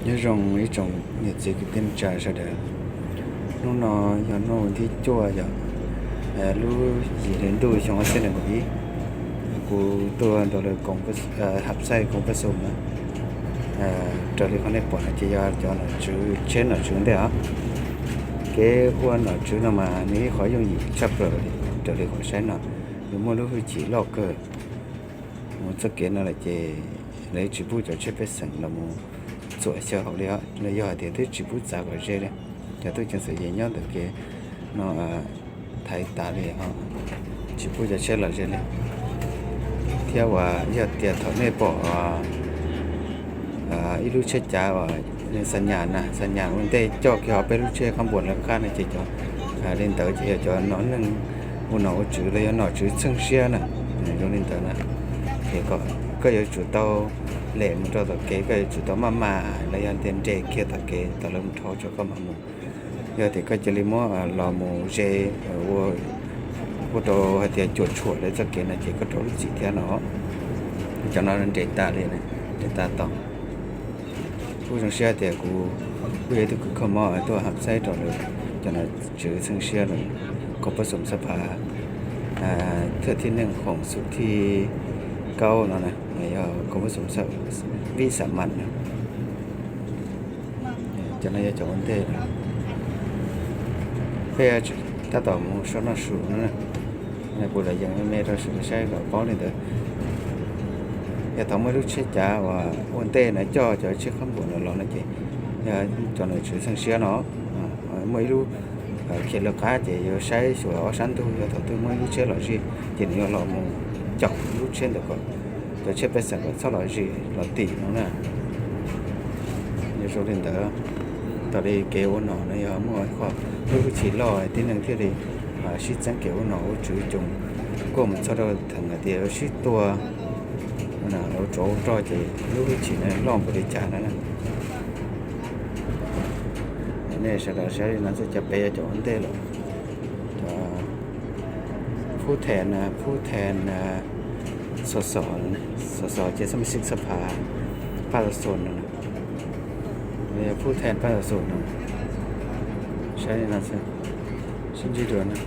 一种你这个跟家似的，弄那要弄的做要，รู้ยีเรียนดูช่องเส้นอะไรนี้กูตัวเลยกงก็หับไส้กงผสมนะตัวเลยเขาในปอดจะยาจะหน่อยจื้อเช่นหน่อยจื้อเดียวเกอ้วนหน่อยจื้อน่ะมานี่ขอยังหยิบชับเลยตัวเลยขอใช้หน่อยอยู่มั่วรู้คือจีลอกเกอร์มันจะเกินอะไรเจเลยจีบุจะเชื่อไปสั่งละมู做小好了，那要点对植物咋个热嘞？这都就是营养的给那太大了啊，植物就吃了热嘞。天话要点头那包一路吃家话，สัญญาณนะสัญญาณมันได้จ่อเกี่ยวไป路吃ข้างบนแล้วข้างในจะจ่อเล่นเต๋อจะจ่อน้อยนึงอุ่นหนาวจืดเลยหนาวจืดซึ่งเสียนะโรงเรียนเต๋อนะเกี่ยวก็有จุด到lệ một trò tập kế cái chủ tao mà là yan tiền trẻ kia tập kế tao làm thao cho các mắm giờ thì cái chỉ mua lò mù dê vô đồ hay thì chuột chuột đấy tập kế này chỉ có chỗ gì theo nó cho nó lên trẻ ta lên này trẻ ta tòngผู้trong xe thìกูvậy thìกูkhông mòตัวหับไส้ต่อเลยcho nó chữซึ่งเชื่อเลยก็ผสมสภาเทือกที่หนึ่งของสุดที่เก้าเนาะนะก็ผสมสับวิสามันนะจะน่าจะจอนเต้เพื่อถ้าต่อมูชนะสูงนะในบุรียังไม่ได้สูงใช่ก็ป้อนเลยเด้ออย่าทำไม่รู้เชื่อจ้าว่าวันเต้นะจ่อจะเชื่อข้างบนเรานะเจ๊อย่าจอนเลยชื่อสังเสียเนาะไม่รู้เขียนราคาเจ๊อย่าใช้สวยเอาสั้นตัวอย่าถอดตัวไม่รู้เชื่อหรอกสิเจ๊เนี่ยเรามูจับรู้เชื่อเด็กก่อนจะเชื่อไปสั่งก็เท่าไหร่สิเราตีน้องน่ะเดี๋ยวโซลินเตอร์ตอนนี้เกี่ยวหน่อเนี่ยมั่วข้อรู้ชีลอยที่หนึ่งที่ดีชิดจังเกี่ยวหน่อจุดจงก็มันชอบเราถึงเดียวชิดตัวน่ะเราโจ้จ่อจีรู้ชีเนี่ยลองบริจาคนั่นน่ะเนี่ยเสร็จแล้วเสร็จแล้วจะไปจะอันเดียวหรอผู้แทนสสเจสมิสิกสภาภาคส่วนนะผู้แทนภาคส่วนนะใช่นะสิฉันจะดูนะ